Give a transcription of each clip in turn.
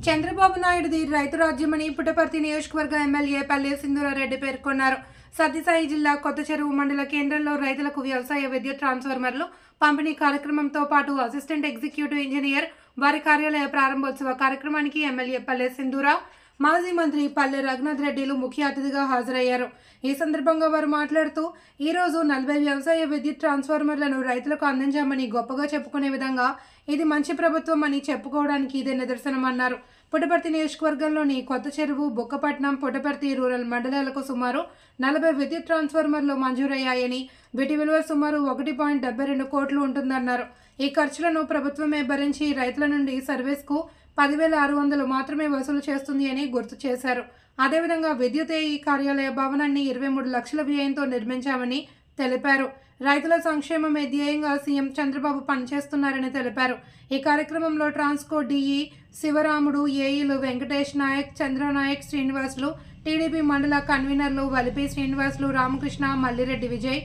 చంద్రబాబు నాయుడుది రైతు రాజ్యమని పుట్టపర్తి నియోజకవర్గ ఎమ్మెల్యే పల్లె సింధూరారెడ్డి పేర్కొన్నారు. సత్యసాయి జిల్లా కొత్త చెరువు మండల కేంద్రంలో రైతులకు వ్యవసాయ విద్యుత్ ట్రాన్స్ఫార్మర్లు పంపిణీ కార్యక్రమంతో పాటు అసిస్టెంట్ ఎగ్జిక్యూటివ్ ఇంజనీర్ వారి కార్యాలయ ప్రారంభోత్సవ కార్యక్రమానికి ఎమ్మెల్యే పల్లె సింధూరా, మాజీ మంత్రి పల్లె రఘునాథ్ రెడ్డిలు ముఖ్య అతిథిగా హాజరయ్యారు. ఈ సందర్భంగా వారు మాట్లాడుతూ ఈ రోజు 40 వ్యవసాయ విద్యుత్ ట్రాన్స్ఫార్మర్లను రైతులకు అందించామని గొప్పగా చెప్పుకునే విధంగా ఇది మంచి ప్రభుత్వం అని చెప్పుకోవడానికి ఇదే నిదర్శనమన్నారు. పుట్టపర్తి నియోజకవర్గంలోని కొత్త చెరువు, బుక్కపట్నం, పుట్టపర్తి రూరల్ మండలాలకు సుమారు 40 విద్యుత్ ట్రాన్స్ఫార్మర్లు మంజూరయ్యాయని, వీటి విలువ సుమారు 1.72 కోట్లు ఉంటుందన్నారు. ఈ ఖర్చులను ప్రభుత్వమే భరించి రైతుల నుండి సర్వీస్కు 10,600 మాత్రమే వసూలు చేస్తుంది అని గుర్తు చేశారు. అదేవిధంగా విద్యుత్ ఏఈ కార్యాలయ భవనాన్ని 23 లక్షల వ్యయంతో నిర్మించామని తెలిపారు. రైతుల సంక్షేమమే ధ్యేయంగా సీఎం చంద్రబాబు పనిచేస్తున్నారని తెలిపారు. ఈ కార్యక్రమంలో ట్రాన్స్కో డిఈ శివరాముడు, ఏఈలు వెంకటేష్ నాయక్, చంద్రనాయక్, శ్రీనివాసులు, టీడీపీ మండల కన్వీనర్లు వలిపి శ్రీనివాసులు, రామకృష్ణ, మల్లిరెడ్డి విజయ్,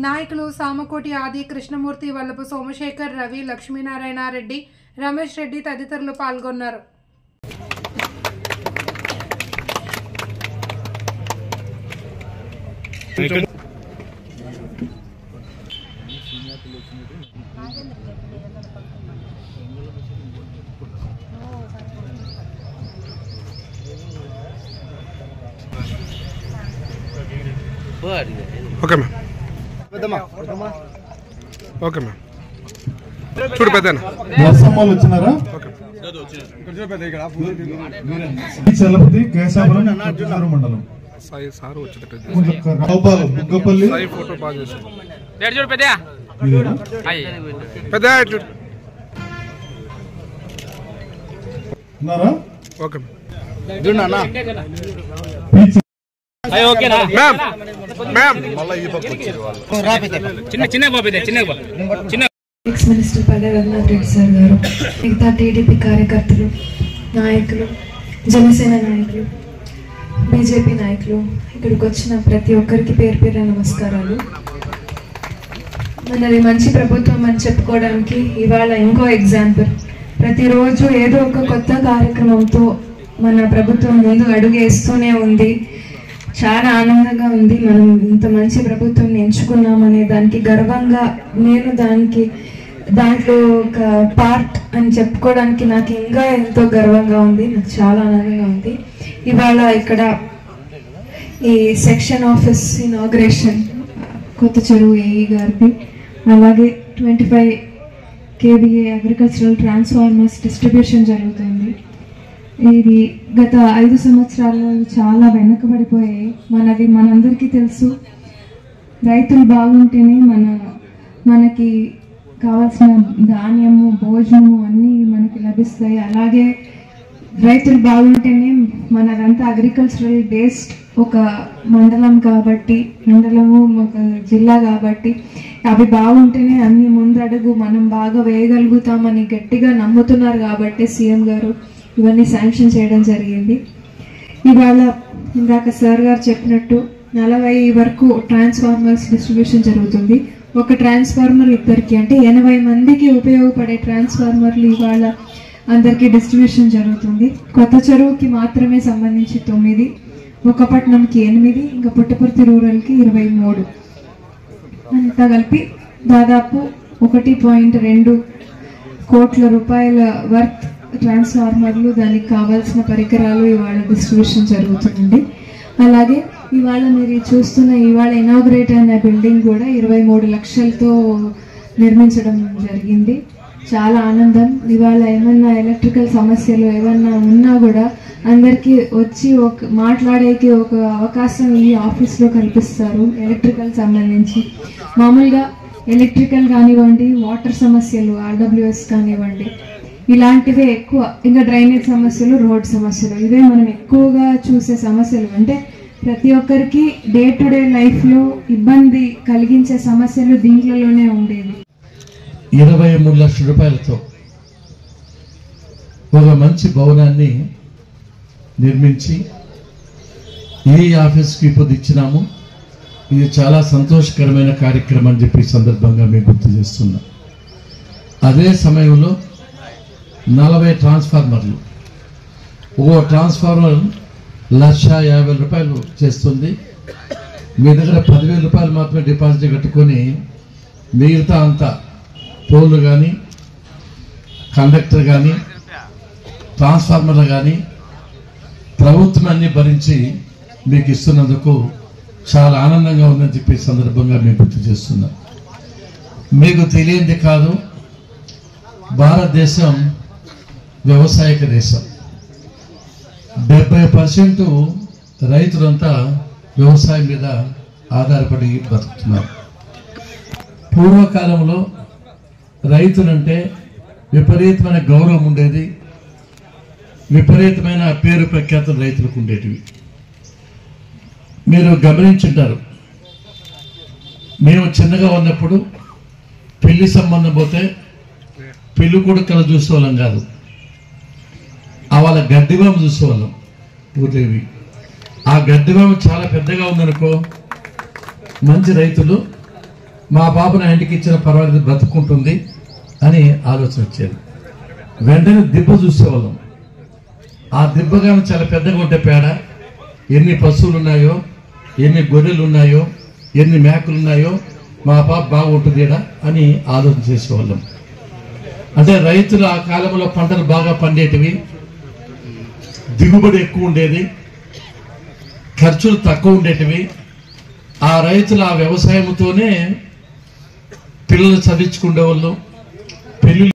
నాయకులు సామకోటి ఆది, కృష్ణమూర్తి, వల్లపు సోమశేఖర్, రవి, లక్ష్మీనారాయణ రెడ్డి, రమేష్ రెడ్డి తదితరులు పాల్గొన్నారు. Okay ma'am, okay ma'am. చూడు పెద్ద నర్సమ్మలు వచ్చినారా? చలపతి కేశాపురం మండలం సారు వచ్చి బుగ్గపల్లి ఫోటో బాగా చేశారు. ఉన్నారా? Okay ex minister Palle Raghunath Reddy sir గారు, మిగతా టీడీపీ కార్యకర్తలు, నాయకులు, జనసేన నాయకులు, బీజేపీ నాయకులు, ఇక్కడికి వచ్చిన ప్రతి ఒక్కరికి పేరు పేరు నమస్కారాలు. మనది మంచి ప్రభుత్వం అని చెప్పుకోవడానికి ఇవాళ ఇంకో ఎగ్జాంపుల్. ప్రతిరోజు ఏదో ఒక కొత్త కార్యక్రమంతో మన ప్రభుత్వం ముందు అడుగేస్తూనే ఉంది. చాలా ఆనందంగా ఉంది. మనం ఇంత మంచి ప్రభుత్వం ఎంచుకున్నామనే దానికి గర్వంగా, నేను దాంట్లో ఒక పార్ట్ అని చెప్పుకోవడానికి నాకు ఇంకా ఎంతో గర్వంగా ఉంది. నాకు చాలా ఆనందంగా ఉంది. ఇవాళ ఇక్కడ ఈ సెక్షన్ ఆఫీస్ ఇనాగ్రేషన్ కొత్త చెరువు ఏఈ గారికి, అలాగే 25 kVA అగ్రికల్చరల్ ట్రాన్స్ఫార్మర్స్ డిస్ట్రిబ్యూషన్ జరుగుతుంది. ఇది గత 5 సంవత్సరాల్లో చాలా వెనుకబడిపోయాయి. మనందరికీ తెలుసు, రైతులు బాగుంటేనే మనకి కావాల్సిన ధాన్యము, భోజనము అన్నీ మనకి లభిస్తాయి. అలాగే రైతులు బాగుంటేనే మనదంతా అగ్రికల్చరల్ బేస్డ్ ఒక మండలం కాబట్టి, మండలము ఒక జిల్లా కాబట్టి అవి బాగుంటేనే అన్ని ముందడుగు మనం బాగా వేయగలుగుతామని గట్టిగా నమ్ముతున్నారు కాబట్టి సీఎం గారు ఇవన్నీ శాంక్షన్ చేయడం జరిగింది. ఇవాళ ఇందాక సార్ గారు చెప్పినట్టు 40 వరకు ట్రాన్స్ఫార్మర్స్ డిస్ట్రిబ్యూషన్ జరుగుతుంది. ఒక ట్రాన్స్ఫార్మర్ ఇద్దరికి, అంటే 80 మందికి ఉపయోగపడే ట్రాన్స్ఫార్మర్లు ఇవాళ అందరికీ డిస్ట్రిబ్యూషన్ జరుగుతుంది. కొత్త చెరువుకి మాత్రమే సంబంధించి 9, బుక్కపట్నంకి 8, ఇంకా పుట్టపర్తి రూరల్కి 23, అంతా కలిపి దాదాపు 1.2 కోట్ల రూపాయల వర్త్ ట్రాన్స్ఫార్మర్లు, దానికి కావాల్సిన పరికరాలు ఇవాళ డిస్ట్రిబ్యూషన్ జరుగుతుంది. అలాగే ఇవాళ మీరు చూస్తున్న ఇవాళ ఇనాగ్రేట్ అయిన బిల్డింగ్ కూడా 23 లక్షలతో నిర్మించడం జరిగింది. చాలా ఆనందం. ఇవాళ ఏమన్నా ఎలక్ట్రికల్ సమస్యలు ఏమన్నా ఉన్నా కూడా అందరికీ వచ్చి మాట్లాడేకి ఒక అవకాశం ఈ ఆఫీస్లో కల్పిస్తారు. ఎలక్ట్రికల్ సంబంధించి మామూలుగా ఎలక్ట్రికల్ కానివ్వండి, వాటర్ సమస్యలు, ఆర్డబ్ల్యూఎస్ కానివ్వండి, ఇలాంటివే ఎక్కువ. ఇంకా డ్రైనేజ్ సమస్యలు, రోడ్ సమస్యలు, ఇవే మనం ఎక్కువగా చూసే సమస్యలు. అంటే ప్రతి ఒక్కరికి డే టు డే లైఫ్లో ఇబ్బంది కలిగించే సమస్యలు దీంట్లోనే ఉండేవి. 23 లక్షల రూపాయలతో ఒక మంచి భవనాన్ని నిర్మించి ఈ ఆఫీస్కి ఇప్పుడు ఇచ్చినాము. ఇది చాలా సంతోషకరమైన కార్యక్రమం అని చెప్పి సందర్భంగా మేము గుర్తు చేస్తున్నాం. అదే సమయంలో 40 ట్రాన్స్ఫార్మర్లు ఓ ట్రాన్స్ఫార్మర్ 1,50,000 రూపాయలు చేస్తుంది. మీ దగ్గర 10,000 రూపాయలు మాత్రమే డిపాజిట్ కట్టుకొని మిగతా అంతా పోలు కానీ, కండక్టర్ కానీ, ట్రాన్స్ఫార్మర్లు కానీ ప్రభుత్వం అన్ని భరించి మీకు ఇస్తున్నందుకు చాలా ఆనందంగా ఉందని చెప్పి సందర్భంగా మేము గుర్తు చేస్తున్నాం. మీకు తెలియంది కాదు, భారతదేశం వ్యవసాయక దేశం. 70% రైతులంతా వ్యవసాయం మీద ఆధారపడి బతుకుతున్నారు. పూర్వకాలంలో రైతులంటే విపరీతమైన గౌరవం ఉండేది, విపరీతమైన పేరు ప్రఖ్యాతులు రైతులకు ఉండేటివి. మీరు గమనించుంటారు, మేము చిన్నగా ఉన్నప్పుడు పెళ్లి సంబంధం పోతే పెళ్లి కొడుకులు చూసేవాళ్ళం కాదు, వాళ్ళ గడ్డివాము చూసేవాళ్ళం. ఊదేవి ఆ గడ్డివాము చాలా పెద్దగా ఉందనుకో, మంచి రైతులు మా బాబు నా ఇంటికి ఇచ్చిన పర్వాలేదు బ్రతుకుంటుంది అని ఆలోచన వచ్చేది. వెంటనే దిబ్బ చూసేవాళ్ళం. ఆ దిబ్బగాను చాలా పెద్దగా ఉంటే పేడ, ఎన్ని పశువులు ఉన్నాయో, ఎన్ని గొర్రెలు ఉన్నాయో, ఎన్ని మేకలు ఉన్నాయో, మా పాప బాగుంటుంది అని ఆలోచన చేసేవాళ్ళం. అంటే రైతులు ఆ కాలంలో పంటలు బాగా పండేటివి, దిగుబడి ఎక్కువ ఉండేది, ఖర్చులు తక్కువ ఉండేటివి. ఆ రైతులు ఆ వ్యవసాయంతోనే పిల్లలు చదివించుకునేవాళ్ళు,